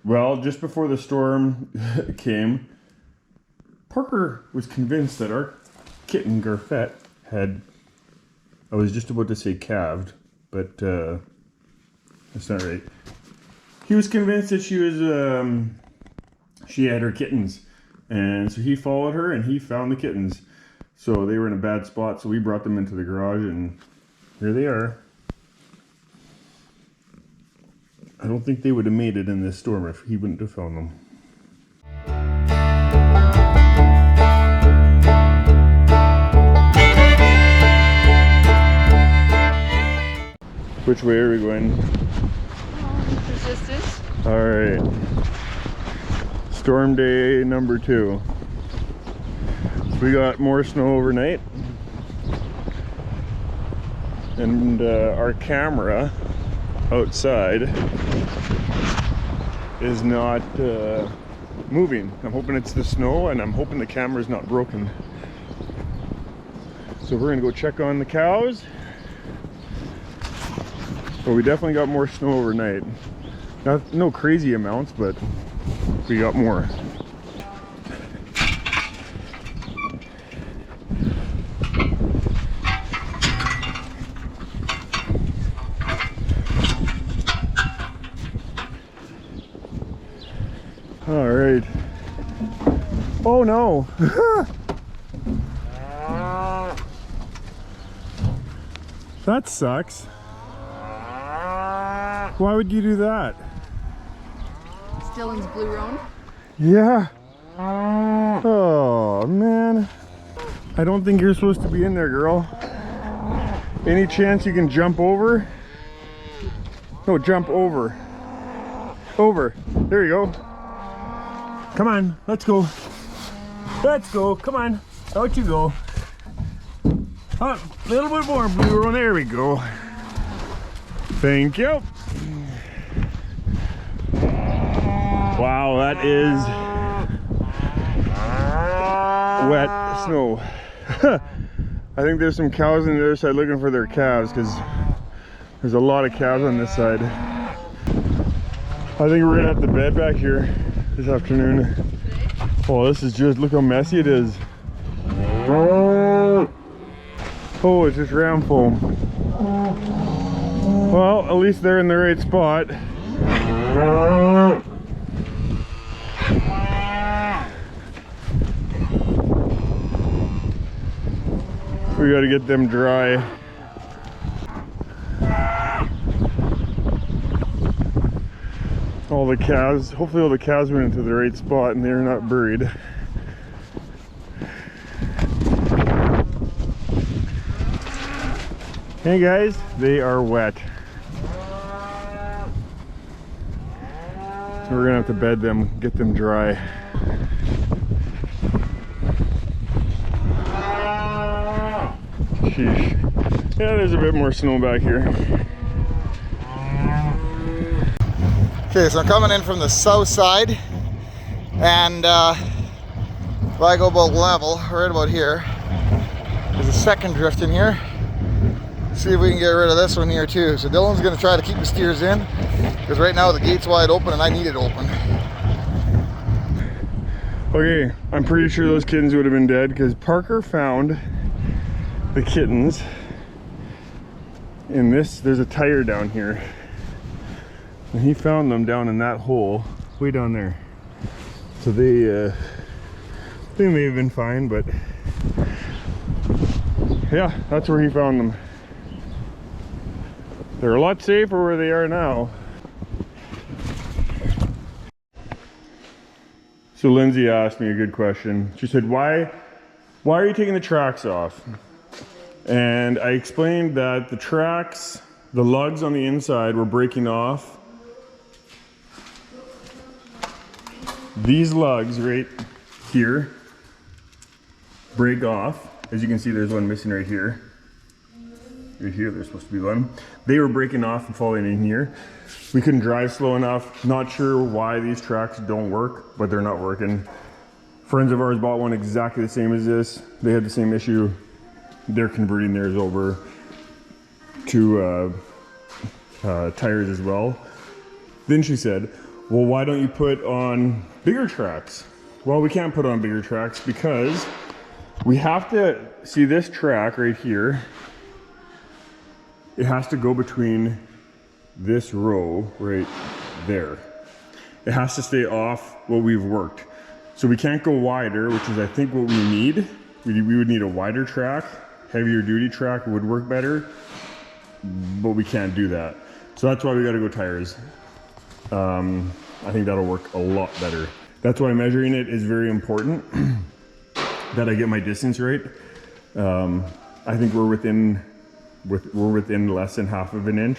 Well, just before the storm came, Parker was convinced that our kitten Garfette had, I was just about to say calved, but that's not right. He was convinced that she had her kittens. And so he followed her and he found the kittens. So they were in a bad spot, so we brought them into the garage and here they are. I don't think they would have made it in this storm if he wouldn't have found them. Which way are we going? Resistance. All right. Storm day number 2. We got more snow overnight. And our camera outside is not moving. I'm hoping it's the snow and I'm hoping the camera's not broken. So we're gonna go check on the cows. But we definitely got more snow overnight. No crazy amounts, but we got more. All right. Oh no. That sucks. Why would you do that? Dylan's blue roan. Yeah. Oh man. I don't think you're supposed to be in there, girl. Any chance you can jump over? No, jump over. Over. There you go. Come on, let's go. Let's go. Come on. Out you go. A little bit more blue roan. There we go. Thank you. Wow, that is wet snow. I think there's some cows on the other side looking for their calves because there's a lot of calves on this side. I think we're gonna have to bed back here this afternoon. Oh, this is just, look how messy it is. Oh, it's just ram foam. Well, at least they're in the right spot. We gotta get them dry. All the calves, hopefully all the calves went into the right spot and they're not buried. Hey guys, they are wet. So we're gonna have to bed them, get them dry. Sheesh. Yeah, there's a bit more snow back here. Okay, so I'm coming in from the south side, and if I go about level, right about here, there's a second drift in here. See if we can get rid of this one here too. So Dylan's gonna try to keep the steers in, because right now the gate's wide open and I need it open. Okay, I'm pretty sure those kittens would have been dead because Parker found the kittens in this. There's a tire down here. And he found them down in that hole, way down there. So they may have been fine, but yeah, that's where he found them. They're a lot safer where they are now. So Lindsay asked me a good question. She said, why are you taking the tracks off? And I explained that the tracks, the lugs on the inside were breaking off. These lugs right here break off. As you can see, there's one missing right here. Right here, there's supposed to be one. They were breaking off and falling in here. We couldn't drive slow enough. Not sure why these tracks don't work, but they're not working. Friends of ours bought one exactly the same as this. They had the same issue. They're converting theirs over to tires as well. Then she said, Well, why don't you put on bigger tracks? Well, we can't put on bigger tracks because we have to see this track right here. It has to go between this row right there. It has to stay off what we've worked. So we can't go wider, which is I think what we need. We would need a wider track. Heavier duty track would work better, but we can't do that. So that's why we gotta go tires. I think that'll work a lot better. That's why measuring it is very important, that I get my distance right. I think we're within less than half of an inch,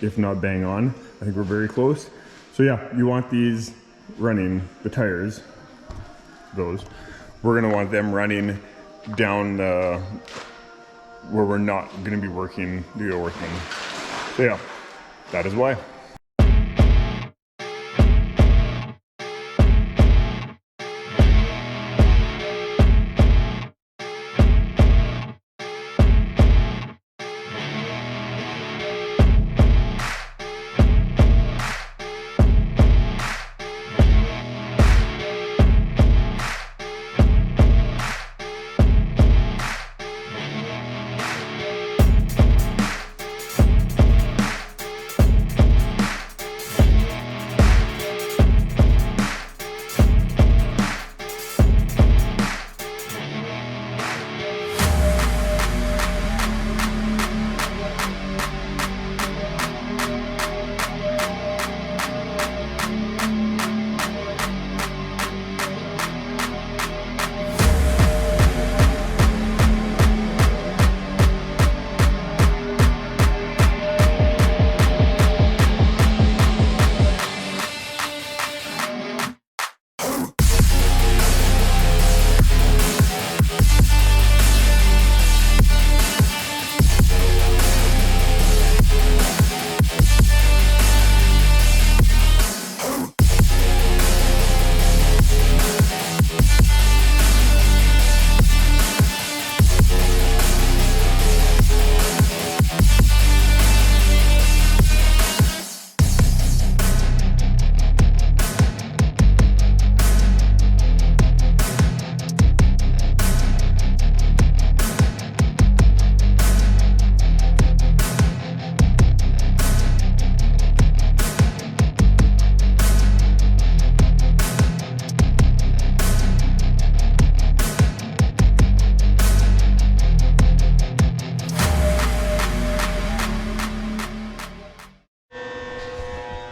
if not bang on. I think we're very close. So yeah, you want these running, the tires, those. We're gonna want them running down where we're not gonna be working the workman. So yeah, that is why.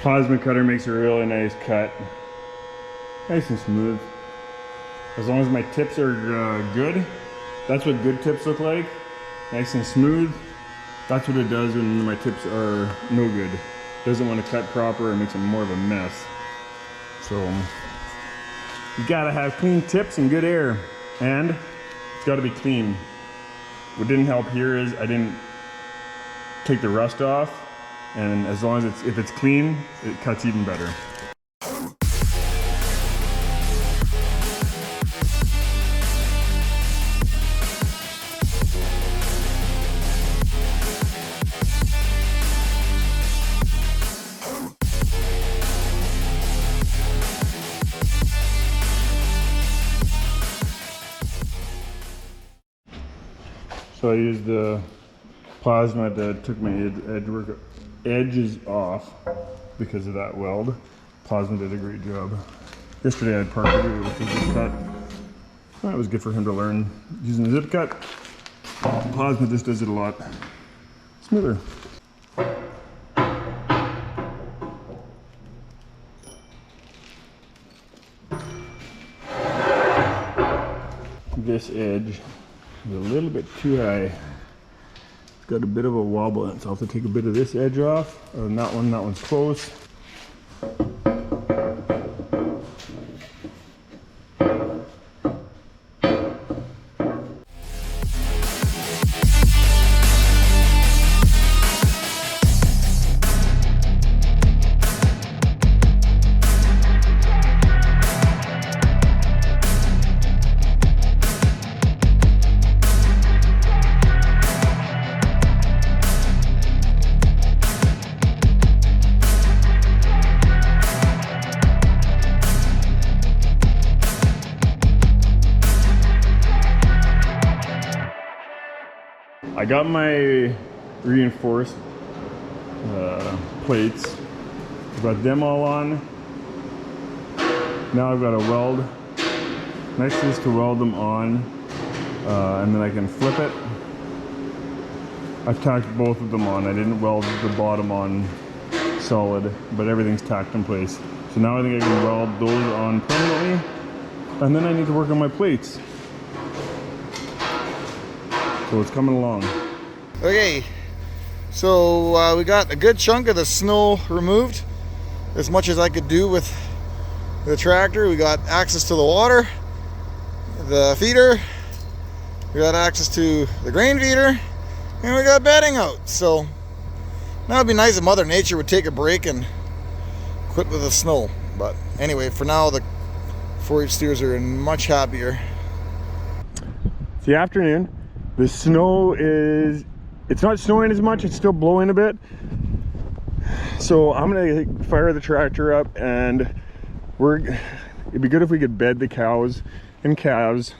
Plasma cutter makes a really nice cut. Nice and smooth. As long as my tips are good, that's what good tips look like. Nice and smooth. That's what it does when my tips are no good. Doesn't want to cut proper, it makes it more of a mess. So, you gotta have clean tips and good air. And it's gotta be clean. What didn't help here is I didn't take the rust off. And as long as if it's clean, it cuts even better. So I used the plasma that took my edges off because of that weld. Plasma did a great job. Yesterday I had Parker do it with the zip cut. That was good for him to learn using the zip cut. Plasma just does it a lot smoother. This edge is a little bit too high. Got a bit of a wobble in it, so I'll have to take a bit of this edge off. That one's close. I got my reinforced plates. I've got them all on. Now I've got to weld. Next is to weld them on, and then I can flip it. I've tacked both of them on. I didn't weld the bottom on solid, but everything's tacked in place. So now I think I can weld those on permanently, and then I need to work on my plates. So it's coming along. Okay, so we got a good chunk of the snow removed, as much as I could do with the tractor. We got access to the water, the feeder, we got access to the grain feeder, and we got bedding out. So now it'd be nice if Mother Nature would take a break and quit with the snow. But anyway, for now the 4-H steers are much happier. It's the afternoon. The snow is, it's not snowing as much, it's still blowing a bit. So I'm gonna fire the tractor up, and it'd be good if we could bed the cows and calves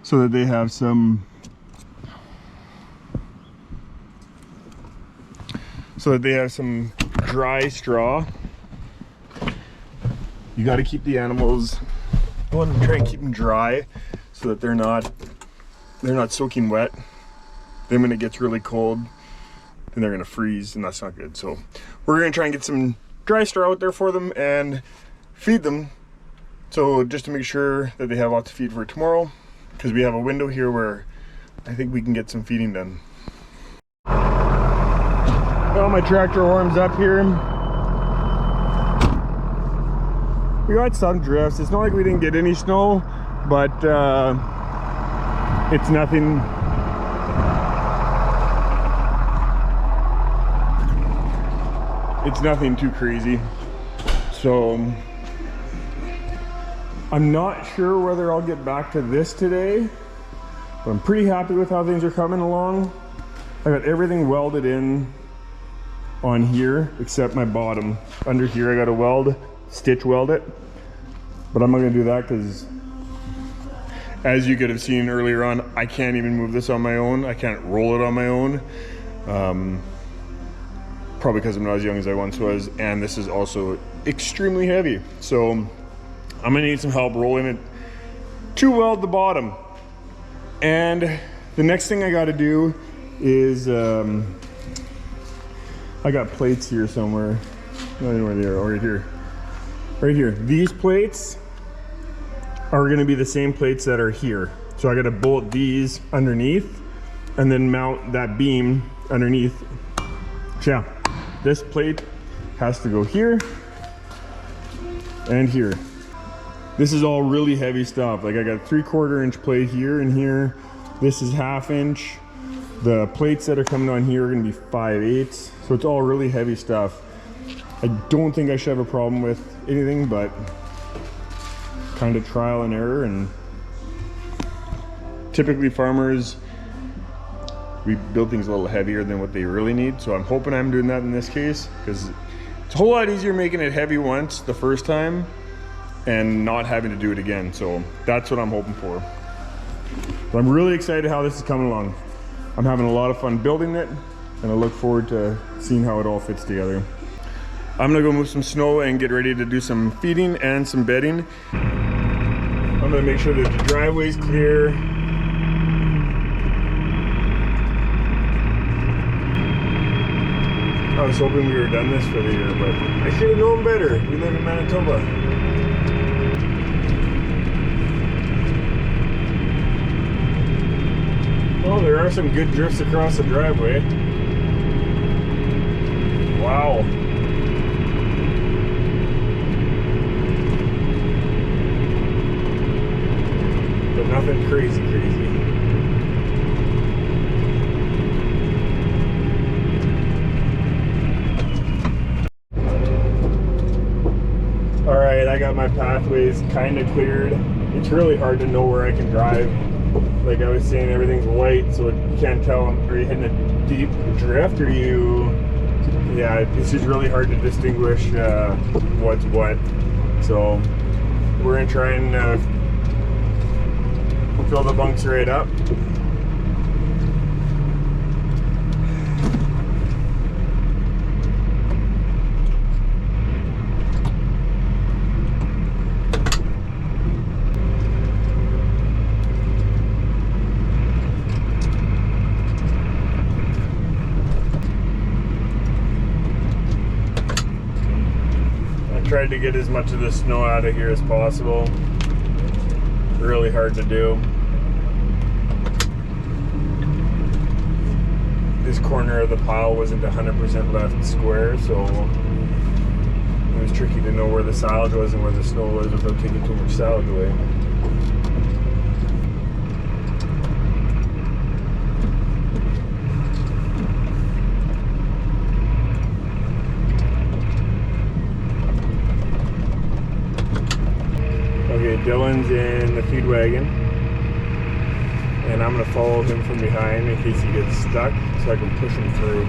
so that they have some dry straw. You got to keep the animals, you want to try and keep them dry so that they're not soaking wet. Then when it gets really cold, then they're gonna freeze, and that's not good. So we're gonna try and get some dry straw out there for them and feed them. So just to make sure that they have lots of feed for tomorrow, because we have a window here where I think we can get some feeding done. Well, my tractor warms up here. We got some drifts. It's not like we didn't get any snow, but it's nothing. It's nothing too crazy. So I'm not sure whether I'll get back to this today, but I'm pretty happy with how things are coming along. I got everything welded in on here except my bottom. Under here I got to stitch weld it, but I'm not gonna do that because, as you could have seen earlier on, I can't even move this on my own. I can't roll it on my own. Probably because I'm not as young as I once was, and this is also extremely heavy. So I'm gonna need some help rolling it to weld the bottom. And the next thing I gotta do is, I got plates here somewhere. I don't know where they are. Oh, right here. Right here. These plates are gonna be the same plates that are here. So I gotta bolt these underneath and then mount that beam underneath. Yeah, this plate has to go here and here. This is all really heavy stuff. Like I got a 3/4 inch plate here and here. This is 1/2 inch. The plates that are coming on here are gonna be 5/8. So it's all really heavy stuff. I don't think I should have a problem with anything, but kind of trial and error. And typically farmers, we build things a little heavier than what they really need. So I'm hoping I'm doing that in this case, because it's a whole lot easier making it heavy once the first time and not having to do it again. So that's what I'm hoping for. But I'm really excited how this is coming along. I'm having a lot of fun building it, and I look forward to seeing how it all fits together. I'm gonna go move some snow and get ready to do some feeding and some bedding. I'm gonna make sure that the driveway's clear. I was hoping we were done this for the year, but I should have known better. We live in Manitoba. Well, there are some good drifts across the driveway. Wow. But nothing crazy. All right, I got my pathways kind of cleared. It's really hard to know where I can drive. Like I was saying, everything's white, so you can't tell, are you hitting a deep drift or yeah, it's just really hard to distinguish what's what. So we're gonna try and fill the bunks right up. tried to get as much of the snow out of here as possible. Really hard to do. This corner of the pile wasn't 100% left square, so it was tricky to know where the silage was and where the snow was without taking too much silage away. Okay, Dylan's in the feed wagon, and I'm gonna follow him from behind in case he gets stuck so I can push him through.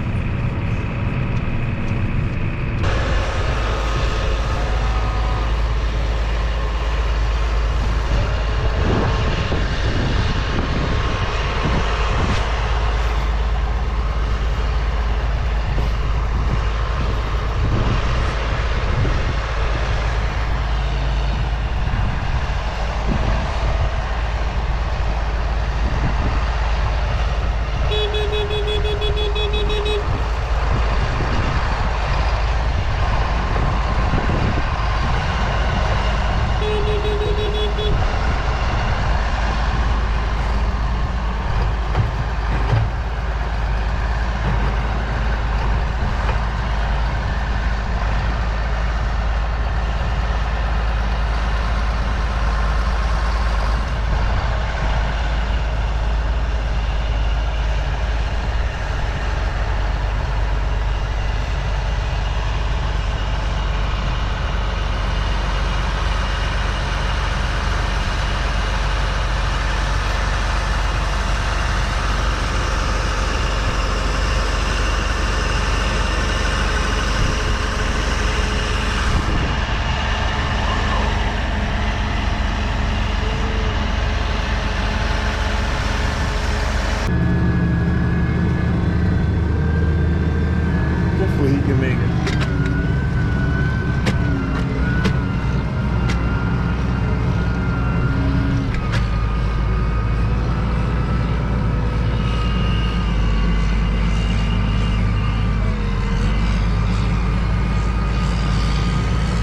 Hopefully he can make it.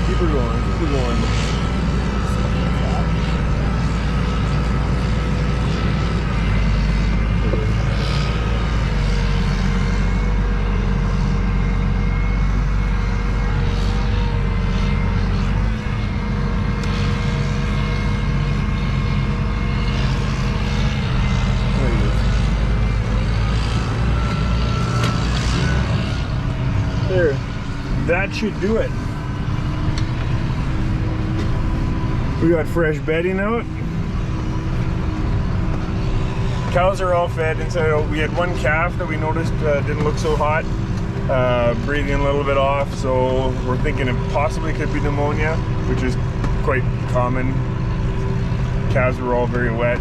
Keep her going, keep her going. There, that should do it. We got fresh bedding out. Cows are all fed inside out. We had one calf that we noticed didn't look so hot, breathing a little bit off, so we're thinking it possibly could be pneumonia, which is quite common. Calves were all very wet,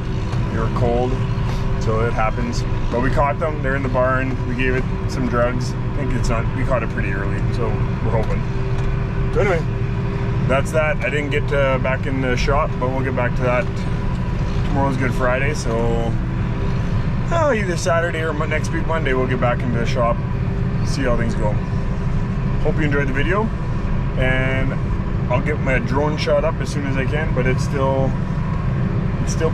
they were cold, so it happens. But we caught them, they're in the barn, we gave it some drugs. I think it's not, we caught it pretty early, so we're hoping. So anyway, that's that. I didn't get back in the shop, but we'll get back to that. Tomorrow's Good Friday, so either Saturday or next week Monday we'll get back into the shop, see how things go. Hope you enjoyed the video, and I'll get my drone shot up as soon as I can, but it's still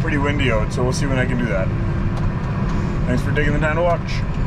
pretty windy out, so we'll see when I can do that. Thanks for taking the time to watch.